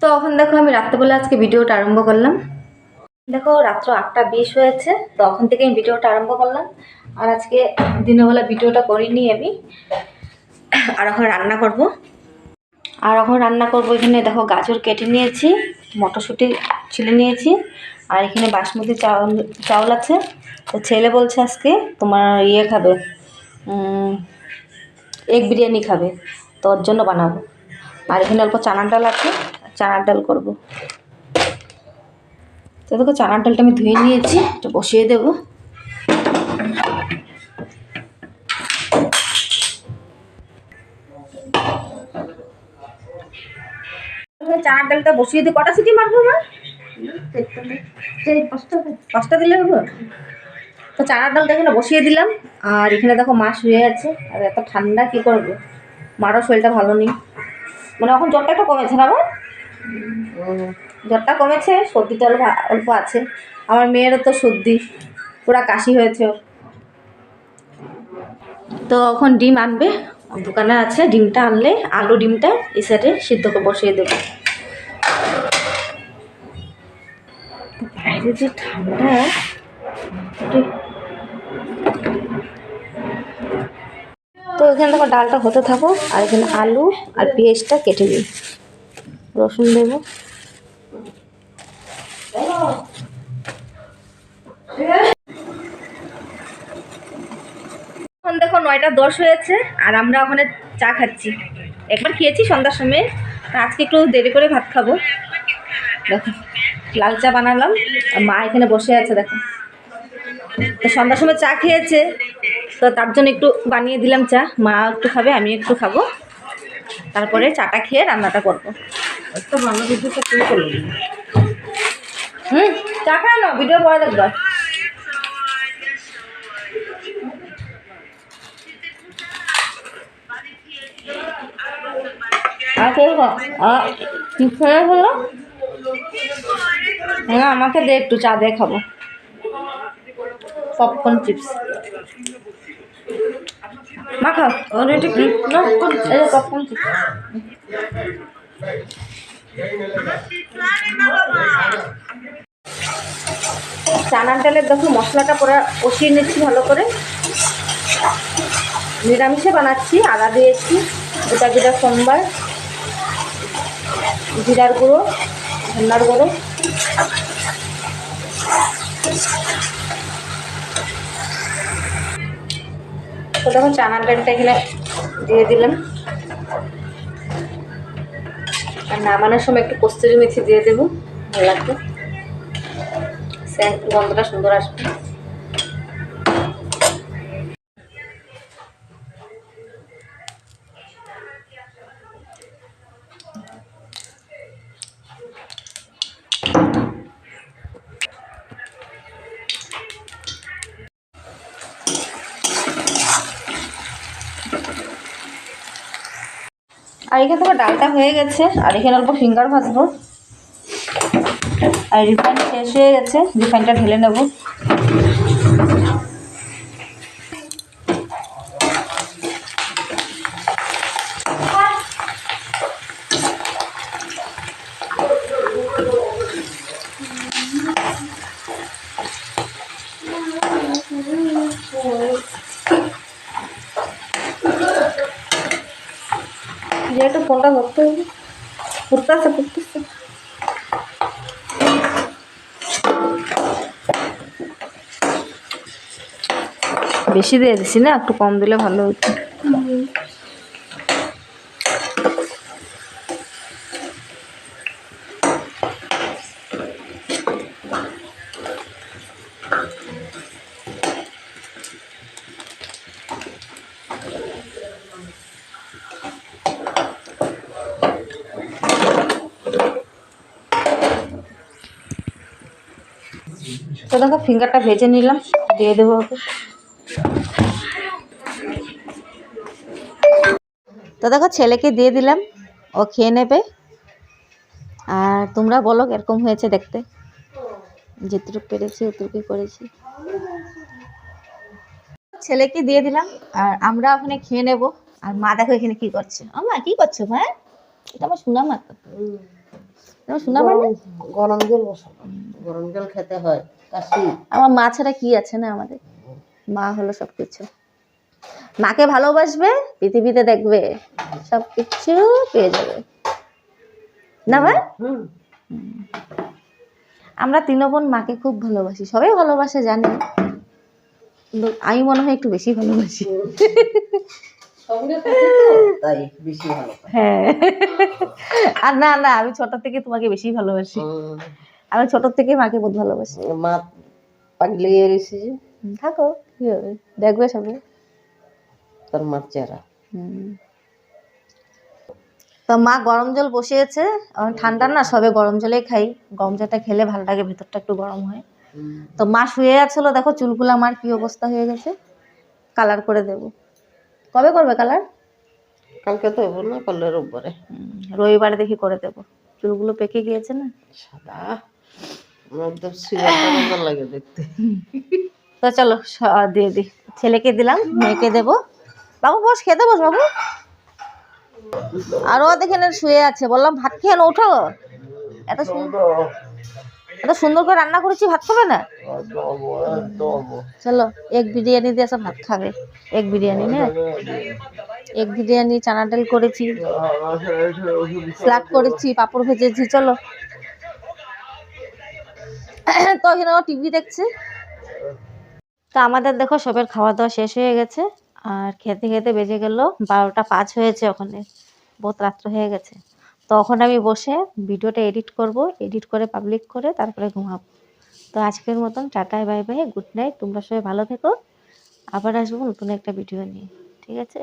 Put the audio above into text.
তো এখন দেখো আমি রাত্রেবেলা আজকে ভিডিওটা আরম্ভ করলাম। দেখো রাত্র 8:20 হয়েছে, তো এখন থেকে আমি ভিডিওটা আরম্ভ করলাম। আর আজকে দিনের বেলা ভিডিওটা করিনি আমি। আর এখন রান্না করব। এখানে দেখো গাজর কেটে নিয়েছি, মটরশুঁটি ছিলে নিয়েছি, আর এখানে বাসমতি চাউল আছে। তো ছেলে বলছে আজকে তোমার খাবে, এগ বিরিয়ানি খাবে, তো ওর জন্য বানাবো। আর এখানে অল্প চানার ডাল আছে, চানার ডাল করবো। তো দেখো চানার ডালটা আমি ধুয়ে নিয়েছি, এটা বসিয়ে দেবো। চানার ডালটা বসিয়ে দিয়ে কটা সিটি মারবো মা? 5টা দিলে হবে। তো চানার ডালটা এখানে বসিয়ে দিলাম। আর এখানে দেখো মা শুয়ে আছে, আর এত ঠান্ডা কি করবে, মারও শরীরটা ভালো নেই। মানে এখন জ্বরটা একটু কমেছে না, জ্বরটা কমেছে, সর্দিটা অল্প আছে। আমার মেয়েরও তো সর্দি, পুরা কাশি হয়েছে ওর। তো এখন ডিম আনবে, দোকানে আছে, ডিমটা আনলে আলু ডিমটা এই সাইডে সিদ্ধ করে বসিয়ে দেবো। বাইরে যে ঠান্ডা, তো এখানে দেখো ডালটা হতে থাকো, আর এখানে আলু আর পেঁয়াজটা কেটে দিই, রসুন দেবো। এখন দেখো 9:10 হয়েছে, আর আমরা ওখানে চা খাচ্ছি। একবার খেয়েছি সন্ধ্যার সময়, আজকে একটু দেরি করে ভাত খাবো। দেখো লাল চা বানালাম, আর মা এখানে বসে আছে দেখো। তো সন্ধ্যার সময় চা খেয়েছে, তো তার জন্য একটু বানিয়ে দিলাম চা। মা একটু খাবে, আমি একটু খাবো, তারপরে চাটা খেয়ে রান্নাটা করবো। একটা ভালো ভিডিওটা শুরু করলো। চা খায় না, ভিডিও পরে দেখবা। আর কে কি খেয়ে হলো? হ্যাঁ আমাকে দে একটু, চা দিয়ে খাবো। পপকর্ন চিপস মা খাও। এটা কি না, এই যে পপকর্ন চিপস। চানার ডালের দেখো মশলাটা পুরো কষিয়ে নিচ্ছি ভালো করে। নিরামিষে বানাচ্ছি, আদা দিয়েছি, গোটা সোমবার, জিরার গুঁড়ো, ধন্যার গুঁড়ো। তো দেখো চানার ডালটা এখানে দিয়ে দিলাম। আর নামানোর সময় একটু কস্তুরি মেথি দিয়ে দেবো, ভালো লাগবে, গন্ধটা সুন্দর আসবে। আর এখানে তোমার ডালটা হয়ে গেছে, আর এখানে অল্প ফিঙ্গার ভাজবো। আর রিফাইন শেষ হয়ে গেছে, রিফাইনটা ঢেলে নেব। যেহেতু ফোনটা ধরতে হবে, ফুটতেছে। বেশি দিয়ে দিছি না, একটু কম দিলে ভালো হতো। তো দেখো ফিঙ্গারটা ভেজে নিলাম, দিয়ে দেবো ওকে। তো দেখো ছেলেকে দিয়ে দিলাম, ও খেয়ে নেবে। আর তোমরা বলো এরকম হয়েছে দেখতে, যেটুকু পেরেছি অতটুকুই করেছি। ছেলেকে দিয়ে দিলাম, আর আমরা ওখানে খেয়ে নেব। আর মা দেখো এখানে কি করছে। মা কি করছো মা? এটা আমার শোনা মা তো। শোনা মানে গরম জল বসাবো, গরম জল খেতে হয় কাশি। আমার মা ছাড়া কি আছে না আমাদের, মা হলো সবকিছু। মাকে ভালোবাসবে, পৃথিবীতে দেখবে সবকিছু পেয়ে যাবে না ভাই। আমরা 3 বোন মাকে খুব ভালোবাসি, সবাই ভালোবাসে জানি, কিন্তু আমি মনে হয় একটু বেশি ভালোবাসি। সঙ্গে থাকি তো তাই বেশি ভালো পাই। হ্যাঁ, আর না না, আমি ছোট থেকে তোমাকে বেশি ভালোবাসি। আমি ছোট থেকে মাকে বহুত ভালোবাসি। মা পাগলি হয়ে গেছে যে, থাকো, কি হবে, দেখবে সবাই তোর মার চেহারা। তো মা গরম জল বসিয়েছে, এখন ঠান্ডা না, সবে গরম জলেই খাই, গরম জলটা খেলে ভালো লাগে, ভেতরটা একটু গরম হয়। তো মা শুয়ে আছিল, দেখো চুলগুলো আমার কি অবস্থা হয়ে গেছে, কালার করে দেব। কবে করবে কালার? কালকে তো হবো না, কালের উপরে রবিবারে দেখি করে দেব, চুলগুলো পেকে গিয়েছে না। সাদা একদম সিগারেটের মতো লাগে দেখতে। তো চলো দিয়ে দিই, ছেলেকে দিলাম, মেয়েকে দেবো। বাবু বস, খেতে বস বাবু। আরও দেখেন শুয়ে আছে, বললাম ভাত খেয়ে ওঠো, এত এত সুন্দর করে রান্না করেছি, ভাত খাবে না? চলো এক বিরিয়ানি দিয়ে সব ভাত খাবে, এক বিরিয়ানি না, এক বিরিয়ানি, চানা ডাল করেছি, স্যালাড করেছি, পাঁপড় ভেজেছি। চলো তো এখানে টিভি দেখছে। তো আমাদের দেখো সবের খাওয়া দাওয়া শেষ হয়ে গেছে, আর খেতে খেতে বেজে গেল 12টা 5 হয়েছে, ওখানে বহুত রাত্র হয়ে গেছে। তখন আমি বসে ভিডিওটা এডিট করব, এডিট করে পাবলিক করে তারপরে ঘুমাবো। তো আজকের মতন tata, bye bye, good night, তোমরা সবাই ভালো থেকো, আবার আসবো নতুন একটা ভিডিও নিয়ে, ঠিক আছে।